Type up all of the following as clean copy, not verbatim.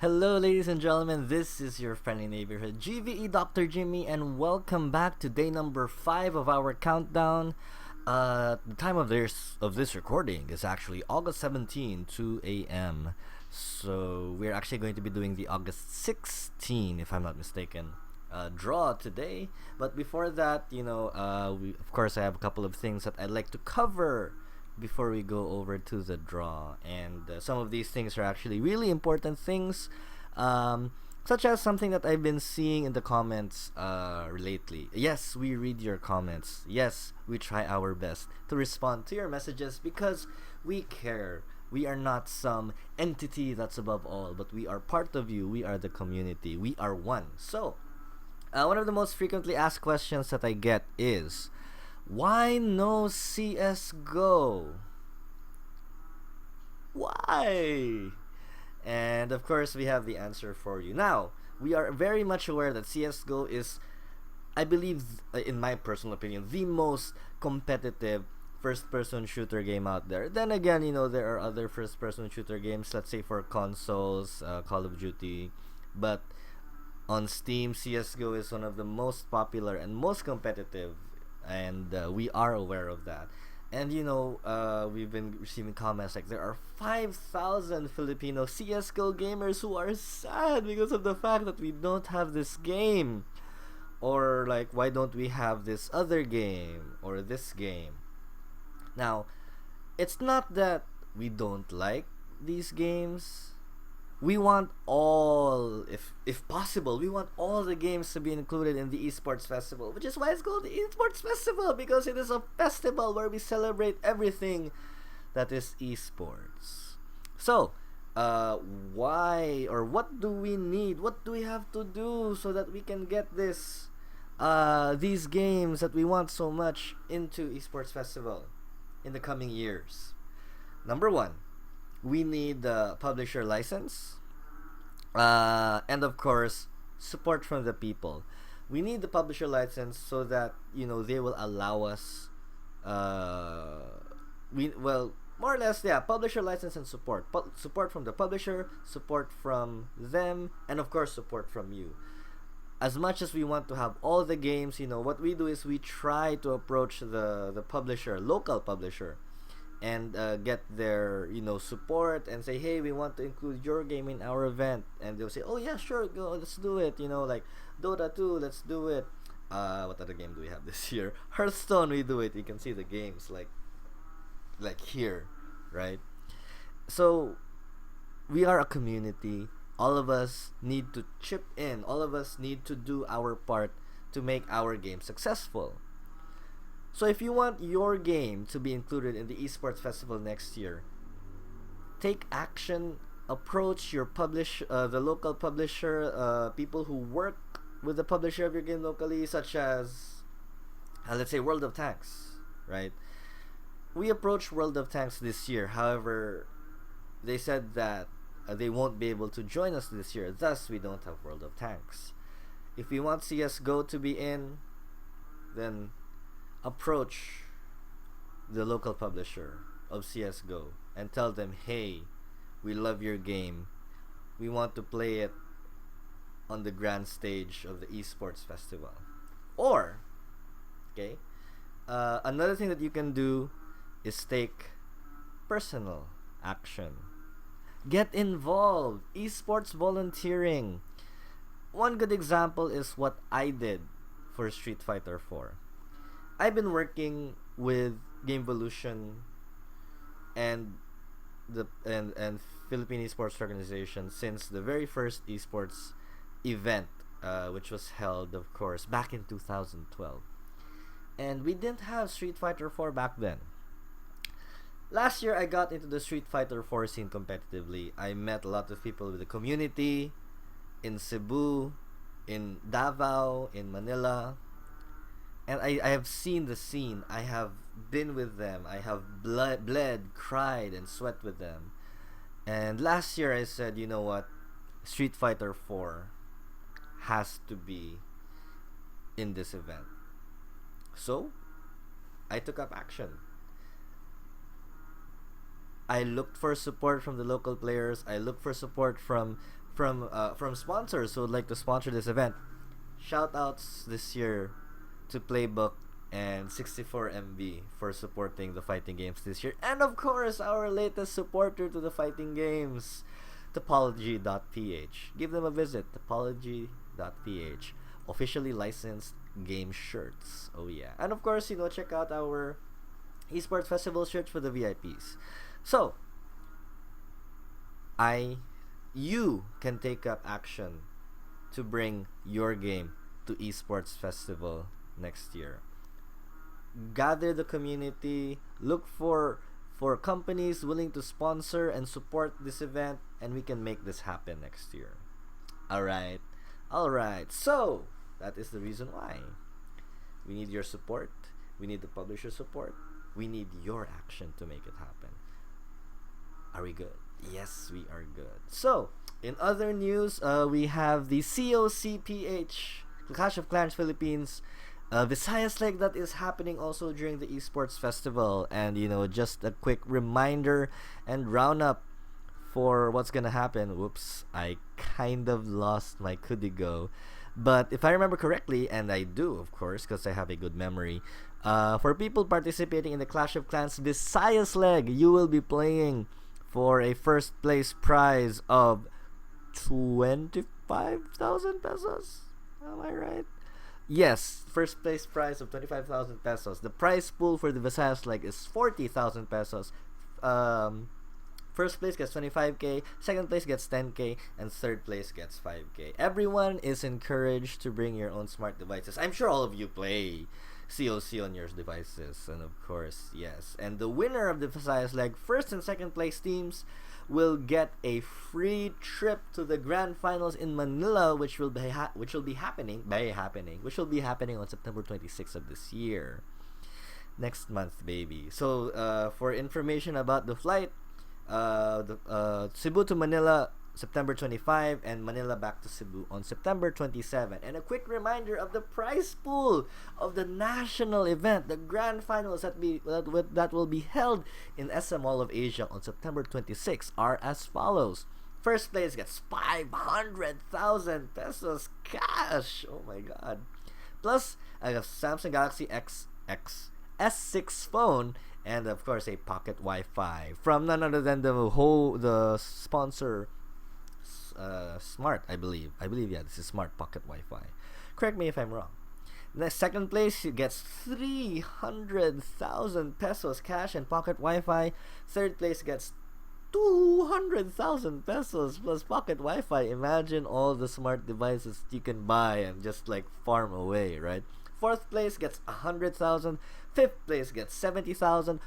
Hello, ladies and gentlemen. This is your friendly neighborhood GVE Dr. Jimmy, and welcome back to day number 5 of our countdown. The time of this recording is actually August 17, 2 a.m. So we're actually going to be doing the August 16, if I'm not mistaken, draw today. But before that, of course, I have a couple of things that I'd like to cover before we go over to the draw, and some of these things are actually really important things, such as something that I've been seeing in the comments lately. Yes, we read your comments. Yes, we try our best to respond to your messages because we care. We are not some entity that's above all, but we are part of you. We are the community. We are one. So one of the most frequently asked questions that I get is, why no CSGO? Why? And of course, we have the answer for you. Now, we are very much aware that CSGO is, I believe, in my personal opinion, the most competitive first-person shooter game out there. Then again, there are other first-person shooter games, let's say for consoles, Call of Duty. But on Steam, CSGO is one of the most popular and most competitive, and we are aware of that. And we've been receiving comments like there are 5,000 Filipino CSGO gamers who are sad because of the fact that we don't have this game, or like, why don't we have this other game or this game. Now, it's not that we don't like these games. We want all, if possible, we want all the games to be included in the eSports Festival, which is why it's called the eSports Festival, because it is a festival where we celebrate everything that is eSports. So, why, or what do we need? What do we have to do so that we can get these games that we want so much into eSports Festival in the coming years? Number one, we need the publisher license, and of course, support from the people. We need the publisher license so that they will allow us. More or less, yeah, publisher license and support. Support from the publisher, support from them, and of course, support from you. As much as we want to have all the games, what we do is we try to approach the publisher, local publisher, and get their support and say, hey, we want to include your game in our event, and they'll say, oh yeah, sure, go, let's do it. Like Dota 2, let's do it. What other game do we have this year? Hearthstone, we do it. You can see the games like here, right? So we are a community. All of us need to chip in. All of us need to do our part to make our game successful. So if you want your game to be included in the eSports Festival next year, take action. Approach your the local publisher, people who work with the publisher of your game locally, such as, let's say, World of Tanks, right? We approached World of Tanks this year. However, they said that they won't be able to join us this year. Thus, we don't have World of Tanks. If we want CSGO to be in, then approach the local publisher of CSGO and tell them, hey, we love your game. We want to play it on the grand stage of the eSports Festival. Or, another thing that you can do is take personal action. Get involved. Esports volunteering. One good example is what I did for Street Fighter 4. I've been working with Gamevolution and the Philippine Esports Organization since the very first esports event, which was held, of course, back in 2012. And we didn't have Street Fighter 4 back then. Last year, I got into the Street Fighter 4 scene competitively. I met a lot of people with the community in Cebu, in Davao, in Manila. And I have seen the scene. I have been with them. I have bled, cried, and sweat with them. And last year I said, you know what? Street Fighter 4 has to be in this event. So, I took up action. I looked for support from the local players. I looked for support from from sponsors who would like to sponsor this event. Shout outs this year to Playbook and 64MB for supporting the fighting games this year. And of course, our latest supporter to the fighting games, Topology.ph. Give them a visit, Topology.ph. Officially licensed game shirts. Oh yeah. And of course, check out our eSports Festival shirts for the VIPs. So, you can take up action to bring your game to eSports Festival next year. Gather the community, look for companies willing to sponsor and support this event, and we can make this happen next year. Alright. So, that is the reason why. We need your support. We need the publisher support. We need your action to make it happen. Are we good? Yes, we are good. So, in other news, we have the COCPH, Clash of Clans Philippines, Visayas leg that is happening also during the eSports Festival. And, just a quick reminder and roundup for what's gonna happen. Whoops, I kind of lost my Kudigo. But if I remember correctly, and I do, of course, because I have a good memory, for people participating in the Clash of Clans Visayas leg, you will be playing for a first place prize of 25,000 pesos. Am I right? Yes, first place prize of 25,000 pesos. The prize pool for the Visayas leg is 40,000 pesos. First place gets 25k, second place gets 10k, and third place gets 5k. Everyone is encouraged to bring your own smart devices. I'm sure all of you play COC on your devices, and of course, yes. And the winner of the Visayas leg, first and second place teams, will get a free trip to the grand finals in Manila, which will be happening on September 26th of this year. Next month, baby. So, for information about the flight, Cebu to Manila September 25 and Manila back to Cebu on September 27. And a quick reminder of the prize pool of the national event, the grand finals that will be held in SM Mall of Asia on September 26 are as follows. First place gets 500,000 pesos cash. Oh my god. Plus a Samsung Galaxy S6 phone, and of course a pocket Wi-Fi from none other than the sponsor, Smart, I believe. Yeah, this is Smart Pocket Wi-Fi. Correct me if I'm wrong. The second place gets 300,000 pesos cash and pocket Wi-Fi. Third place gets 200,000 pesos plus pocket Wi-Fi. Imagine all the smart devices you can buy and just like farm away, right? Fourth place gets 100,000. Fifth place gets 70,000.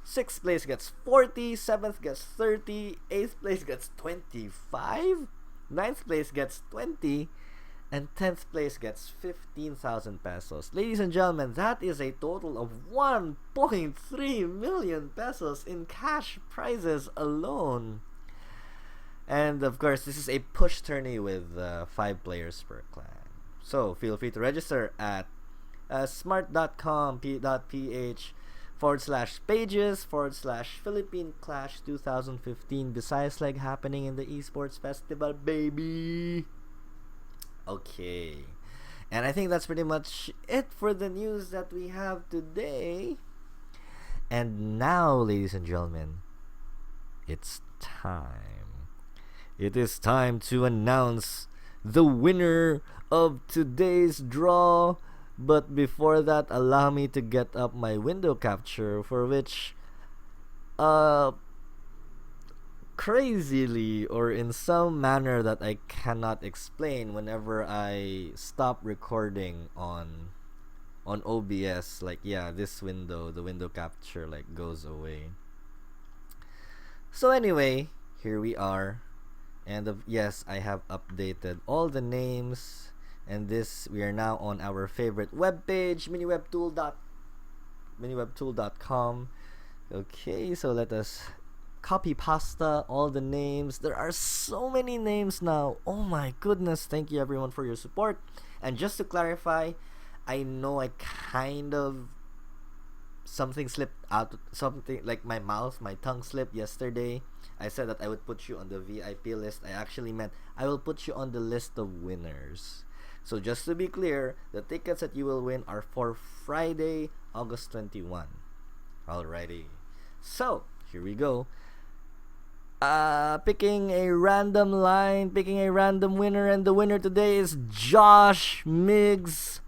Sixth place gets 40. Seventh gets 30. Eighth place gets 25. Ninth place gets 20. And 10th place gets 15,000 pesos. Ladies and gentlemen, that is a total of 1.3 million pesos in cash prizes alone. And of course, this is a push tourney with 5 players per clan. So feel free to register at smart.com.ph/pages/Philippine Clash 2015 Visayas leg happening in the eSports Festival, baby. Okay. And I think that's pretty much it for the news that we have today. And now, ladies and gentlemen, it's time. It is time to announce the winner of today's draw. But before that, allow me to get up my window capture, for which crazily or in some manner that I cannot explain, whenever I stop recording on OBS, like, yeah, this window, the window capture, like, goes away. So anyway, here we are. And yes, I have updated all the names. And this, we are now on our favorite webpage, miniwebtool.com. Okay, so let us copy pasta all the names. There are so many names now. Oh my goodness, thank you everyone for your support. And just to clarify, I know I kind of something slipped out, something like my tongue slipped yesterday. I said that I would put you on the VIP list. I actually meant I will put you on the list of winners. So just to be clear, the tickets that you will win are for Friday, August 21. Alrighty. So, here we go. Picking a random line, picking a random winner, and the winner today is Josh Miggs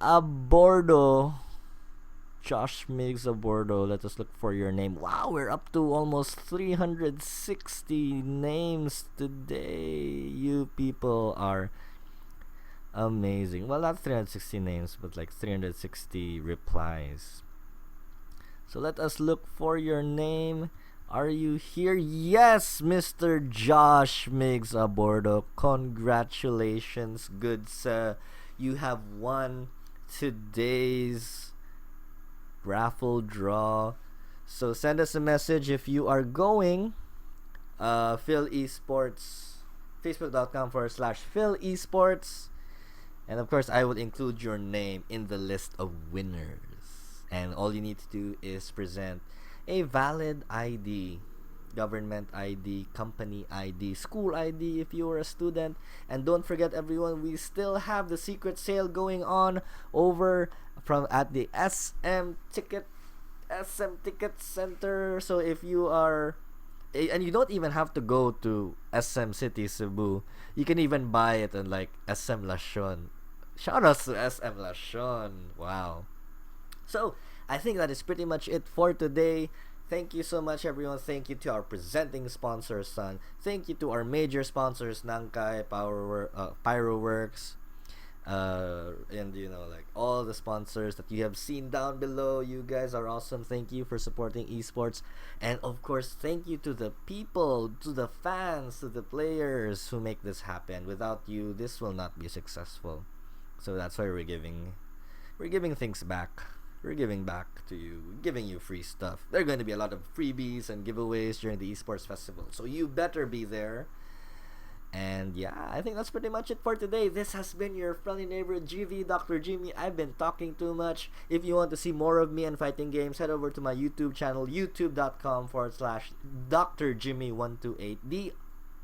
Abordo. Josh Miggs Abordo. Let us look for your name. Wow, we're up to almost 360 names today. You people are amazing. Well, not 360 names, but like 360 replies. So let us look for your name. Are you here? Yes, Mr. Josh Miggs Abordo. Congratulations, good sir. You have won today's raffle draw. So send us a message if you are going. Phil Esports, facebook.com/Phil Esports. And of course, I will include your name in the list of winners. And all you need to do is present a valid ID, government ID, company ID, school ID if you are a student. And don't forget, everyone, we still have the secret sale going on over from at the SM Ticket Center. So if you are, and you don't even have to go to SM City Cebu, you can even buy it in like SM Lashon. Shout out to SM Lashon. Wow. So I think that is pretty much it for today. Thank you so much, everyone. Thank you to our presenting sponsors, Sun. Thank you to our major sponsors, Nankai, Pyroworks, and like all the sponsors that you have seen down below. You guys are awesome. Thank you for supporting esports, and of course, thank you to the people, to the fans, to the players who make this happen. Without you, this will not be successful. So that's why we're giving things back. We're giving back to you, giving you free stuff. There are going to be a lot of freebies and giveaways during the esports festival, so you better be there. And yeah, I think that's pretty much it for today. This has been your friendly neighbor GV, Dr. Jimmy. I've been talking too much. If you want to see more of me and fighting games, head over to my YouTube channel, youtube.com/Dr. Jimmy 128,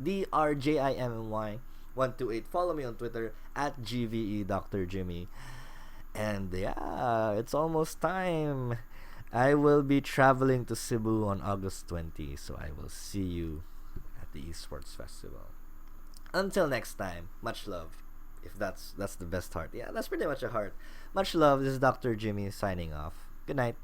DRJIMMY 128. Follow me on Twitter at GVE Dr. Jimmy. And yeah, it's almost time. I will be traveling to Cebu on August 20, so I will see you at the eSports Festival. Until next time, much love. If that's the best heart. Yeah, that's pretty much a heart. Much love. This is Dr. Jimmy signing off. Good night.